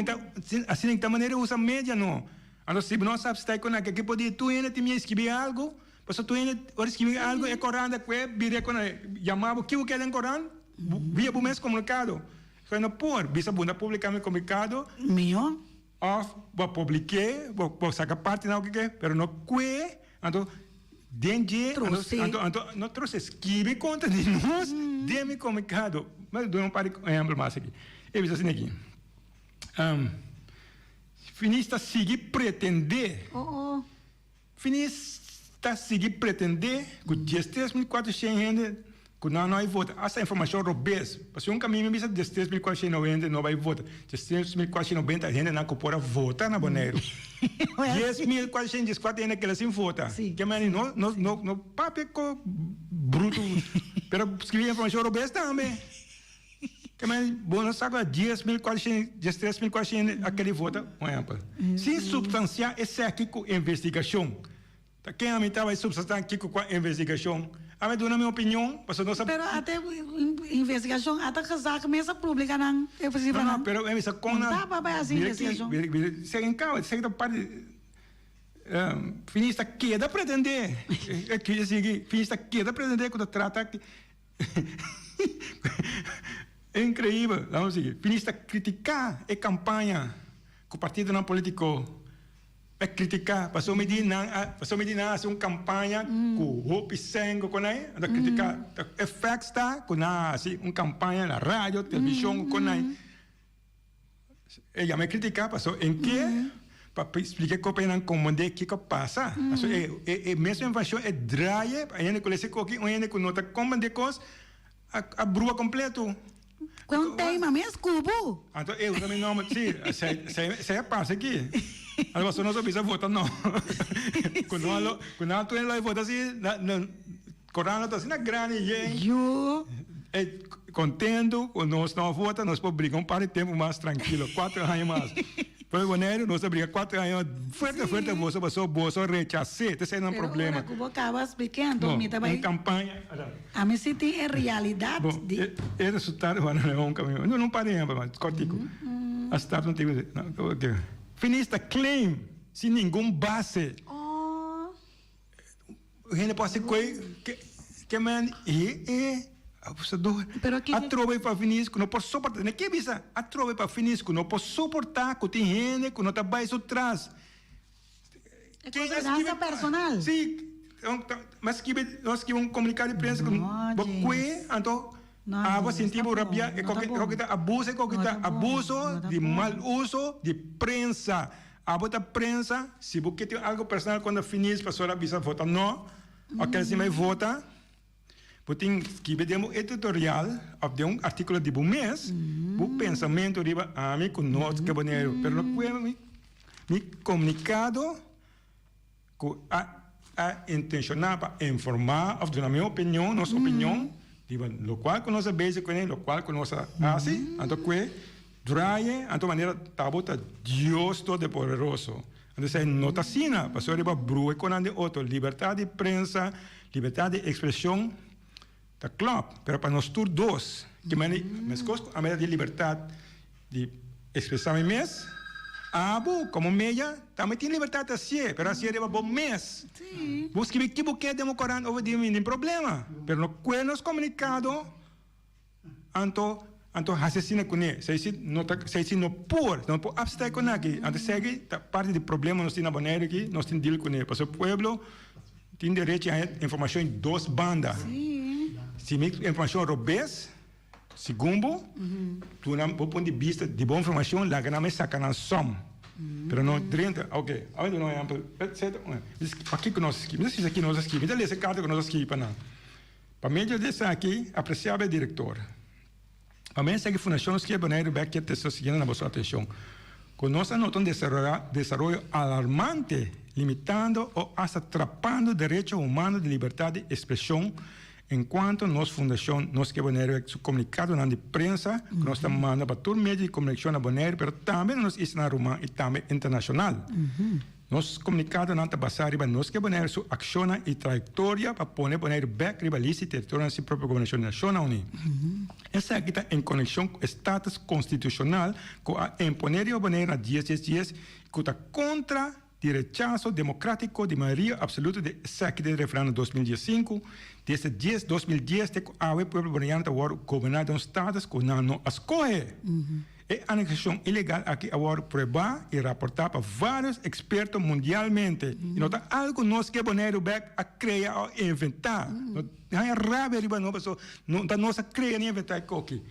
assim de maneira usa média não. Então se não sabe estar com que pode tu ainda te me escrever algo, mas tu ainda escrever algo é Coran da que vire com chamava que o que é den Coran, via por mês comunicado. Então não por, bisa bunda publicar meu comunicado. Meu? Vou publicar, vou sacar parte não que é, pero não que, então Dengue, não trouxe esquive contra de nós, de comunicado. Mas eu não paro exemplo mais aqui. Eu disse assim aqui. Finista seguir pretender. Finista seguir pretender que 13.400 que não vai votar. Essa informação robês. Porque um caminho me diz 13.490 não vai votar. 13.490 gente não pode votar na Bonaire. 10.414 gente que eles votam. Que mano, não papo bruto. Pero escrever informação robês também. Que mano, bom, não sabe 13.400 aquele vota. Se substanciar esse aqui com investigação. Quem a mim estava substanciando aqui com a investigação? A mim dou na minha opinião, mas não sabe. Pero até investigação, até casar começa a publicar não, é possível não. Não, pero é isso com na. Tá para assim investigação. Se em casa, se da parte finista queda pretender, que assim, finista queda pretender quando trata é incrível, vamos seguir. Finista criticar a campanha que o partido não político para criticar, passou me dinar assim uma campanha com roupa e sangue com aí, para criticar, efeito está com assim uma campanha na rádio, televisão com aí. Ela me criticar, passou em que para explicar como é que passa. Mesmo em fashion é dry, a gente conhece coque, a gente conhece como é coisa, a brua completo. Quando tem uma mesma cubo. Então eu também não, sim, você passa aqui. A pessoa não sabe se vota não. Quando tu ela vota assim, corando tá assim na grande gente. Eu Contento, quando nós não vota, nós podemos brigar para tempo mais tranquilo, 4 anos mais. Por Bonaire, nós brigamos 4 anos, fuerte, você rechaça, esse é um problema. Pero acaba explicando, me também. Campanha. A mim se tem realidade. É resultado, não caminho. Não parei, mas cortico. As tapas não tem. Finista claim, sem nenhum base. Oh. A gente pode ser que man abusador. A trova para finisco, não posso suportar. Nem que visa, a trova para finisco, não posso suportar que tem gente que não está baixo atrás. É consideração personal. Sim, mas que nós que vamos comunicar de imprensa com você, então você sentir rabia, abuso de mau uso de prensa. A bota prensa, se você tem algo personal quando finis, a pessoa avisa votar não, aquele se vai votar. Putin escrevemos editorial de um artigo de um mês, o pensamento riba a mim com nós que boneiro, pero não foi me comunicado com a intencionar para informar, ou na minha opinião, nossa opinião, lo qual que nós sabemos com ele, lo qual que nós assim, então que dry, então maneira tabota Deus todo poderoso. Então, não está assim, passou riba brua com a de outro, liberdade de prensa, liberdade de expressão. Tá claro, pero para nós todos, que mas a medida de liberdade de expressar em mês, como meia, também tem liberdade assim, pero assim é bom mês. Busque que você democrar over de mim, nem problema. Pero no que nos comunicado, anto assassina com ele, se não por abster com aqui, anto segue parte do problema nós temos na Bonaire aqui, nós temos deal com ele, porque o povo tem direito a informação em 2 bandas. Se me informação robês, segundo, tu não pode ponto de vista de boa informação, lá que não me saca na som. Pero não 30, ok. Agora não é etc. Aqui que nós escrevemos, isso aqui nós escrevemos, então essa carta que nós escrevemos. Para mim, eu disse aqui, apreciável diretor. Para mim, essa fundação que é Bonaire Beck que está seguindo na vossa atenção. Quando nós anotamos desenvolvimento alarmante, limitando ou hasta atrapando direitos humanos de liberdade de expressão, enquanto nossa fundação, nós que Bonaire, comunicado na imprensa, que nós estamos mandando para todo meio de comunicação na Bonaire, mas também nós estamos na e também internacional. Nós comunicado na basar riba nós que Bonaire sua ação e trajetória para pôr Bonaire back riba lista território na sua própria governação nacional. Essa aqui está em conexão com o status constitucional com a imponer a Bonaire na 10 que está contra de rechazo democrático de maioria absoluta de saque de referendo 2015, desde 2010, que o povo boliviano agora governado estados que não escolhe. É a anexação ilegal aqui agora provar e reportar para vários expertos mundialmente. E não está algo nós que Bonaire Beck a criar ou inventar. Não é rábia, não está nós a criar nem inventar aqui.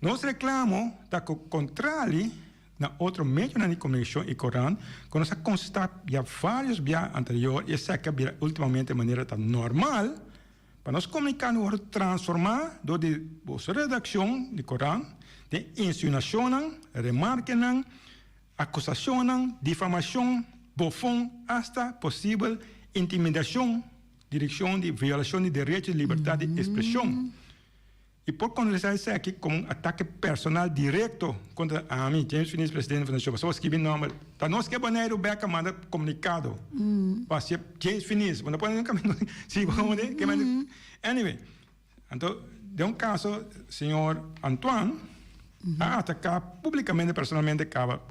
Nós reclamamos da contrário na outro meio de comunicação e Corão, quando nós constatar já vários dias anteriores, e essa que vira ultimamente de maneira tão normal, para nós comunicar, nós transformar do de vossa redação de Corão, de insinuação, remarca, acusação, difamação, bofão, hasta possível intimidação, direção de violação de direitos de liberdade de expressão. E por conversar isso aqui como ataque personal direto contra a mim, James Finis, presidente da Fundação, pessoas que vêm nome, para nós que Bonaire Beck manda comunicado, para ser James Finis, quando põe no caminho, se vamos ver, que manda. Anyway, então, de um caso, senhor Antoine, a atacar publicamente, personalmente, acaba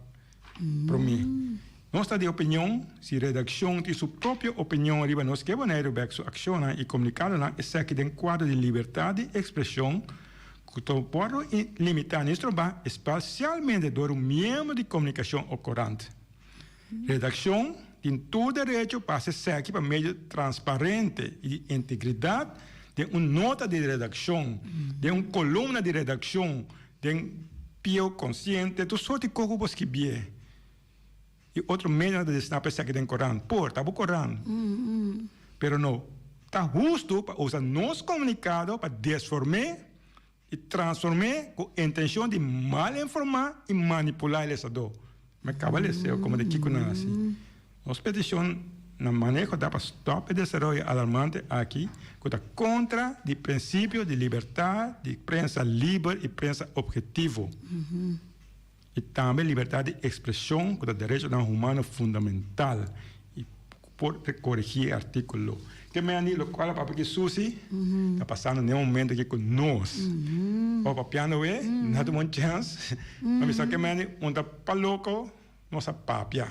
por mim. Nossa de opinião, se redação tem sua própria opinião, arriba nós que Bonaire Beck sua ação e comunicado na esse aqui de quadro de liberdade de expressão que pode limitar nosso trabalho, especialmente do membro de comunicação ocorrente. Redação tem todo o direito para ser seguido para meio transparente e de integridade. Tem uma nota de redação, tem uma coluna de redação, tem pio consciente, tudo sorte de coisas que bem. E outro meio de estar pensando que tem Corão. Por, tá o Corão. Pero não. Está justo para usar nosso comunicado para transformar e transformar com a intenção de mal informar e manipular o legislador. Mas cabaleceu como de Kiko Nassi. Nossa petição no manejo da para stop o desenvolvimento alarmante aqui, que está contra o princípio de liberdade, de prensa livre e prensa objetivo. E também liberdade de expressão, que é o direito humano fundamental. E por corrigir o artículo. Que me ani lo qual para que Susi está passando num momento aqui com nós. O papiano é, não tem uma chance. Mas só que me ani onde para louco nossa papia.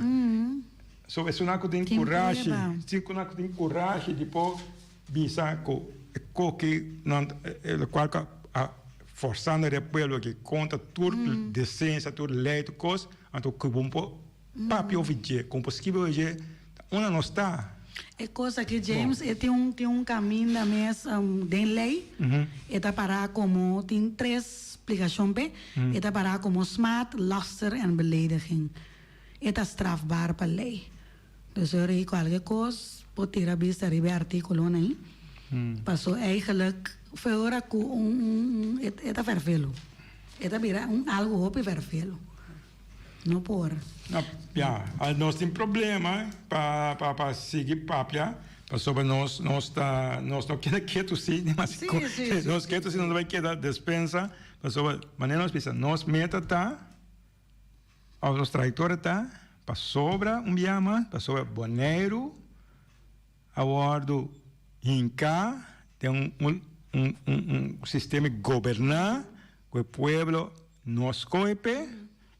So é uma coisa de coragem, tem coragem de pôr bisa que não o qual forçando o povo que conta tudo decência, tudo lei, tudo coisa, então que bom pôr papia ouvir, como possível hoje, onde não está. É coisa que James tem um caminho da mesa de lei, está para como tem 3 explicações, está para como smart, laster en belediging. Está strafbaar para lei. Dus qualquer coisa pode ter a vista de artigo aí. Passou eigenlijk fora com está vervelo. Está vira algo hope vervelo. Não por. Nós temos problema para seguir papia, sobre nós não queremos quietos sim, mas nós quietos sim não vai quedar despensa, sobre maneira nós pensamos, nós meta tá, os trajetores tá, para sobra biama, para sobra boneiro, aguardo hinca, tem um sistema de governar, que o povo nos coipe,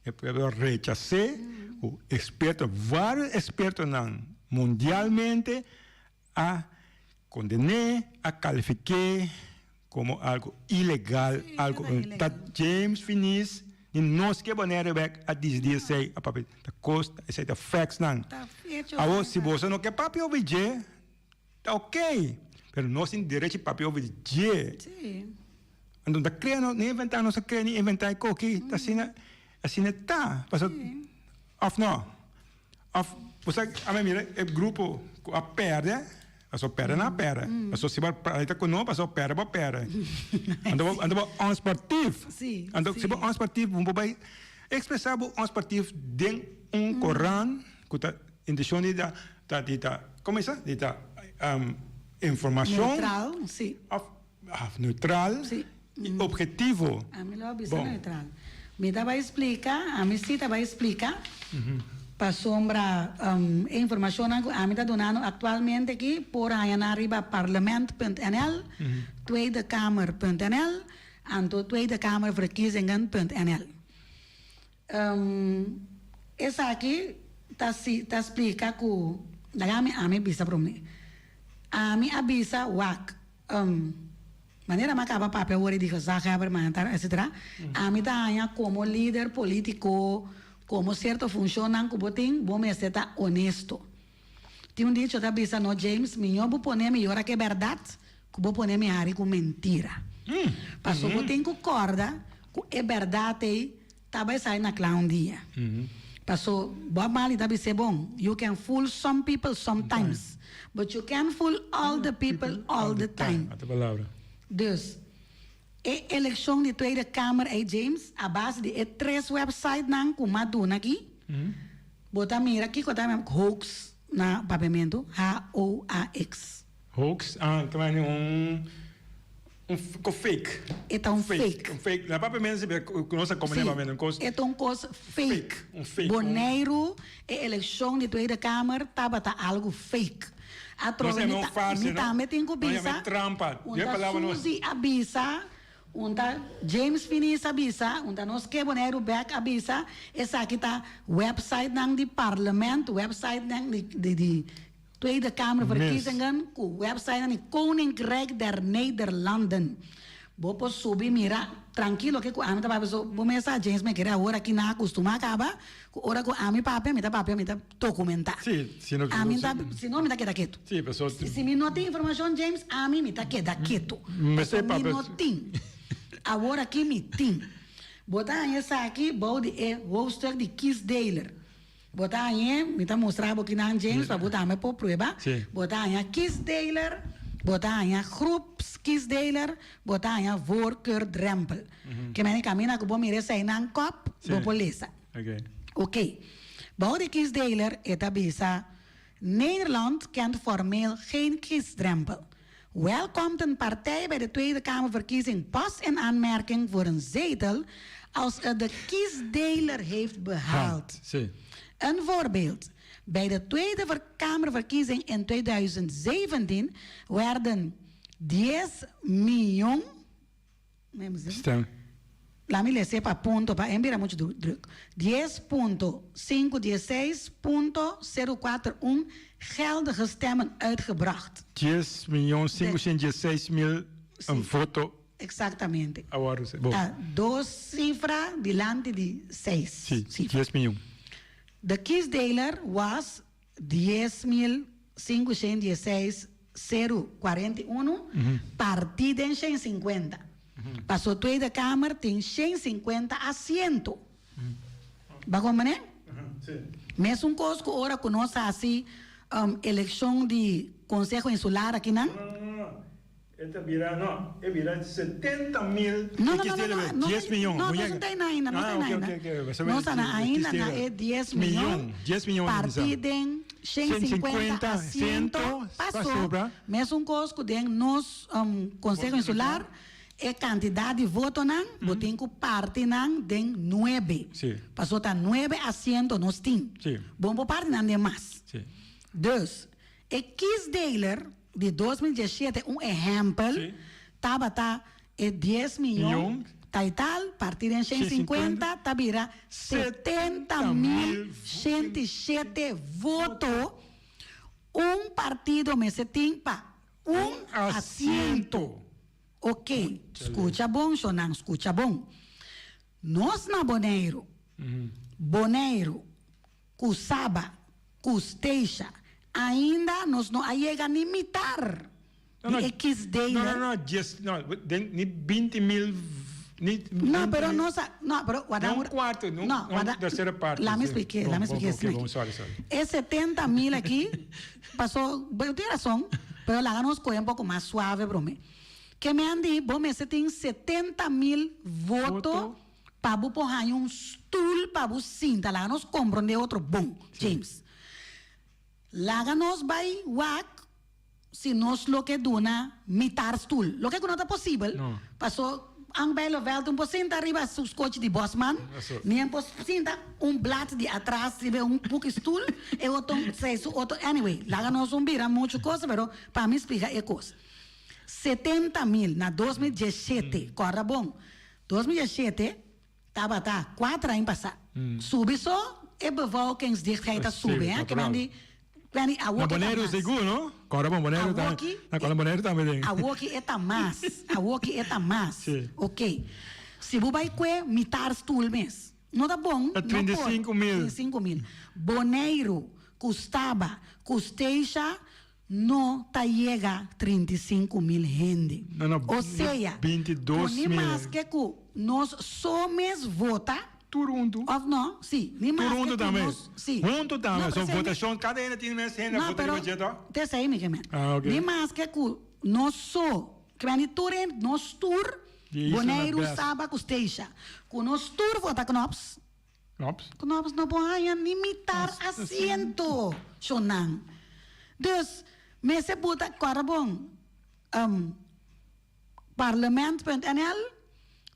o povo rechace, o experto, vários expertos mundialmente a condenar, a calificar como algo ilegal, algo James Finis, e nós que maneira a dizer sei a papel da costa, esse é facts não. Agora se você não quer papel ouvir, tá ok, mas nós temos direito de papel ouvir. Sim. Então da criando, nem inventar, não se cria nem inventar coque, tá assim tá, passou of não. Of você a mira o grupo a perde, passou perde na perde. Passou se vai para com não, passou perde para perde. Ando on sportivo. Sim. Ando se on sportivo, vai expressar on sportivo dentro Corão, que tá intenção de como é isso? De informação neutral, sim. Neutral e objetivo. A mim lo bisa neutral. Me vai explicar, a mim sim vai explicar. Para sombra informação a mim está donando atualmente aqui por aí na riba parlement.nl, Tweede Kamer.nl, en Tweede Kamer verkiezingen.nl. Essa aqui tá explica que a mim bisa para mim. A mim avisa maneira macaba papel hora de zaga parlamentar, etc. A mim tá como líder político, como certo funciona, como tem, vamos ser honesto. Tem dicho da bisa no James, melhor vou poner melhor que verdade, que vou poner melhor com mentira. Passou que tem que corda, que é verdade, tá vai sair na clown dia. Passou, Bob Marley tá bisa bom. You can fool some people sometimes, but you can't fool all the people all the time. A palavra. Dus, a eleição de Tweede Kamer aí James, a base de 3 websites não com maduna aqui. Bota mira aqui quando tá hoax na papiamento, H-O-A-X. Hoax, também fake. É um fake. Fake. Na papiamento se conosco como nem coisa. É coisa fake. Fake. Boneiro, a eleição de Tweede Kamer tava algo fake. A troca também tem que bisa. Trampa. Suzy avisa. Unta James Finis avisa, unta nós que boneiro back avisa, essa aqui tá website nang di parlement, website nang di Tweede Kamer verkiezingen, website nang di Koninkrijk der Nederlanden. Vou por subir, mira, tranquilo, que a mim tá papo, vou mensar James, me querer agora que na acostuma acaba, hora que a mim papo, me tá documentar. Sim, se não... A mim tá, se não me tá quieto. Sim, pessoal... Se me não tem informação, James, a mim me tá quieto. Mas é Me papo... não tem. Agora aqui me tem. Botar essa aqui, bode é roster de Kiss Daler. Botar aí, me tá mostrando aqui na James, para botar me por prova. Sim. Botar aí Kiss Daler, botar aí Groups Kiss Daler, botar aí Voorkeur Drempel. Que me camina que vou me receber na cop, vou por lesa. Ok. Oké. Bode Kiss Daler é tabisa. Nederland kent formeel geen kiesdrempel. Wel komt een partij bij de Tweede Kamerverkiezing pas in aanmerking voor een zetel als het de kiesdeler heeft behaald. Sim. Een voorbeeld. Bij de Tweede Kamerverkiezing in 2017 werden 10 miljoen... Stem. Laat me lezen para ponto, para enviar muito druk. 10.516.041 geldige stemmen uitgebracht. 10.516.000 een foto. Exactamente. Agora, bom. Dos cifras delante de 6. Sim, 10 milhões. De kiesdeler was 10.516.041, partido em 150. Passou a Tweede Kamer, tem 150 assentos. Vai compreender? Sim. Mesmo coisa que ora conosco assim, eleição de Conselho Insular aqui, não? Não. Esta vira, não. É vira 70 mil. Não, 10 milhões. Não tem ainda, não tem ainda. Não está ainda, é 10 milhões. 10 milhões. Partido em 150 assentos. Passou. Mesmo coisa que tem nos Conselho Insular, é quantidade de votos, não? Botem que parte, não? Tem 9. Sim. Passou, tá 9 assentos nos tem. Sim. Bom, por parte, não tem mais. Sim. Dus, ik kies deler de 2017, exemplo, estava é 10 milhões, tal, partido em 150, tabira 70.107 votos, partido me se tem para assento. Ok, escuta bom, Shonan, escuta bom. Nós na Bonaire, Cusaba, Custeixa, ainda nós não chega a imitar. Não, 20 mil. Não, pero nós, não, pero um quarto, terceira parte. Lá me expliquei, Sorry. É 70 mil aqui, passou, eu tenho razão, pero lá nos coisa um pouco mais suave para mim. Que me andi, bom, você tem 70 mil votos para você pôr um stool para você sentar lá, nós compramos de outro bom, James. Lá nós vai wak se nós lo que dona mitar stool. Lo que não é possível. Passou ang belo velto um pouquinho arriba sus coche de Bosman. Nem pouquinho blad de atrás tiver pouco stool e outro anyway, lá nós vira muita coisa, pero para me explicar é coisa. 70 mil na 2017, corra bom. 2017 estava 4 anos passado. Subi só e bevolkingsdichtheid sube, hè? Que mandi na Bonaire seguro, não? Corra bom, Bonaire tá. Na Bonaire também. A woki eta mais. Ok. Se você vai mitar stool mes. Não tá bom. 35 mil. 35 mil. Bonaire, Custaba, Custeixa, não chega 35 mil gente. Ou seja, 22 mil. Mas que nós somos vota. Turundo. Of não? Sim. Turundo também. Sim. Junto também. São votações, cada um tem mais gente. Não, pero, te sei, me quemen. Ok. Nem mais que nós que vem turen, nós tur, Bonaire, Saba, Custeixa. Com nós tur vota Knops. Knops não podem imitar assento. Shonan. Dus, me se puta bom. Parlement.nl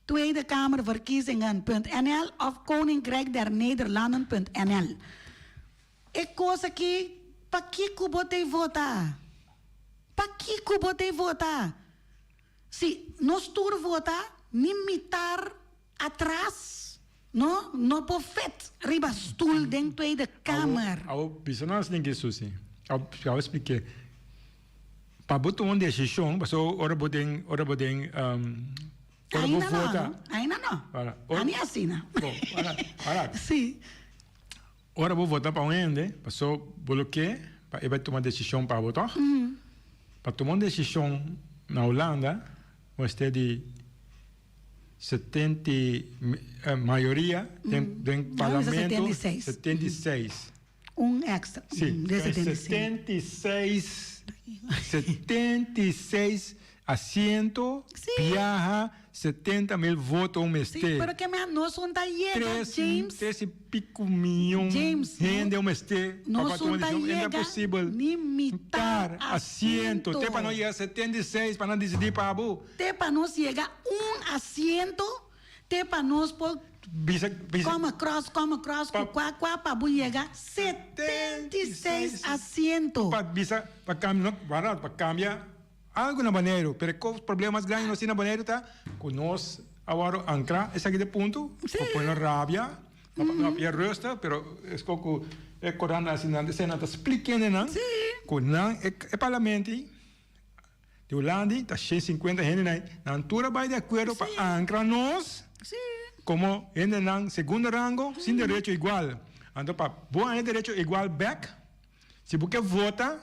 Tweede Kamerverkiezingen.nl of Koninkrijk der Nederlanden.nl. Ik koos aqui, para que botei votar? Para que botei votar? Se nós tur votar, imitar atrás, não profet, riba stoel den Tweede Kamer. Eu personagens ninguém assim. Eu expliquei. Para botar uma decisão, passou ora botem Ora Ainda vou votar. não. Ainda não. Ora, Ani assina. Bom, ora. Sim. Ora vou votar para onde? Passou bloqueio, para ele vai tomar decisão para votar. Para tomar uma decisão na Holanda, você de 70, maioria tem parlamento. 76. 76. Extra. Sim, De então 76. 76 asientos, viaja 70,000 votos um mês. Sim, pero que me nós não tá chega, James. 13 pico milhão James, gente um mês. Nós não tá é chega possível limitar assento. Até para nós chegar a 76 para não decidir para Abu. Até para nós chegar assento, até para nós por Coma cross, para chegar 76 assentos. Para cambiar algo na banheiro, pero os problemas grandes não na banheiro tá com nós agora ancrar esse aqui de ponto, põe na rábia, não é rosta, pero é como é corana assim na cena tá explicando não. Com não é parlamento de Holanda, tá 150 gente na altura vai de acordo para ancrar nós. Como ainda não segundo rango, sem direito igual. Então para bom é direito igual back. Se você vota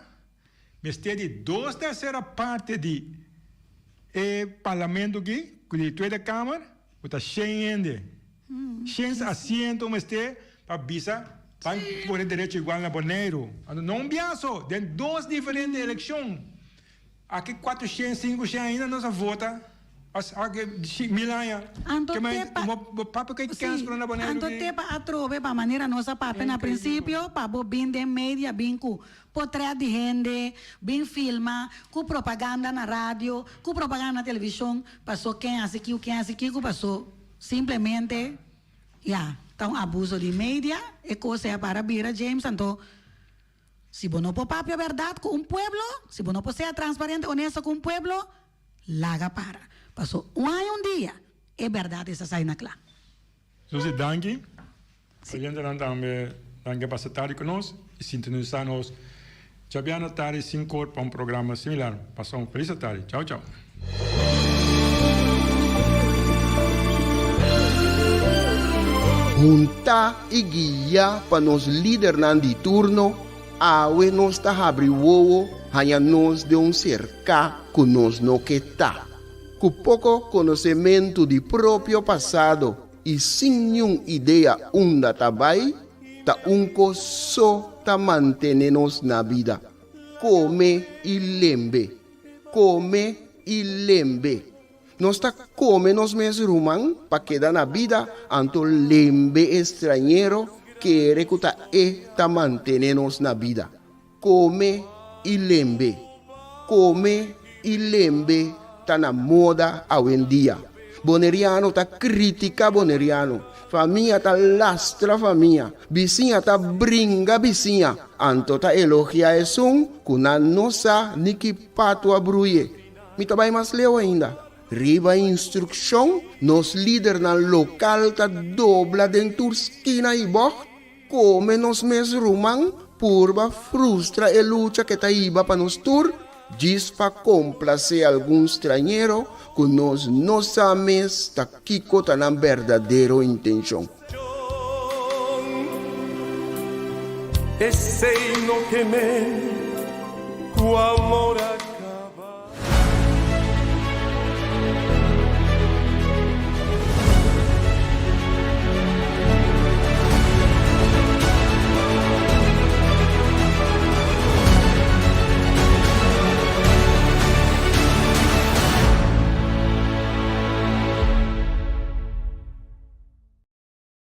mas tem de 2/3 parte de parlamento aqui, de toda a Câmara, está cheio ainda. 100 assentos, mas tem para visa, para poder direito igual na Boneiro. Não biaço, tem 2 diferentes eleições. Aqui 400, 500 ainda não se vota. Aqui, Milândia. O papo que cansa para na Boneiro. Então, tem para atrove, para maneira nossa papo, na princípio, para bem de mídia, bem com portrait de gente, bem filma, com propaganda na rádio, com propaganda na televisão, passou quem hace aqui, passou simplesmente, então, abuso de mídia, é coisa para vir a James, então, se você não pode papo a verdade com pueblo, se você não pode ser transparente, honesto com pueblo, larga para. Passou um dia, é verdade, essa sai na clã. Susi, danke. A gente também danke para estar conosco e sintonizar-nos. Já viemos tarde 5 horas para um programa similar. Passou uma feliz tarde. Tchau, tchau. Junta e guia para nos líder de turno, awe nos ta abri wowo, hanya nos de cerca que nos no que tá. Com pouco conhecimento de próprio passado e sem nenhuma ideia onde tabai, ta só ta manter-nos na vida. Come e lembre. Nós ta come nos mesmos rumang para quedar na vida, anto lembre estrangeiro que recuta ta manter-nos na vida. Come e lembre. Tá na moda hoje em dia. Boneriano tá critica boneriano. Família tá lastra família. Vizinha tá brinca vizinha. Anto tá elogia isso, kuna nossa niki pato a bruye. Me trabalha mais leu ainda. Riba instrução, nos líder na local tá dobla dentro esquina e boh. Come nos mes rumang, purba frustra e luta que tá iba para nos tur. Diz para complacer algum estrangeiro que nós não sabemos que está na verdadeira intenção. Esse no que me, o amor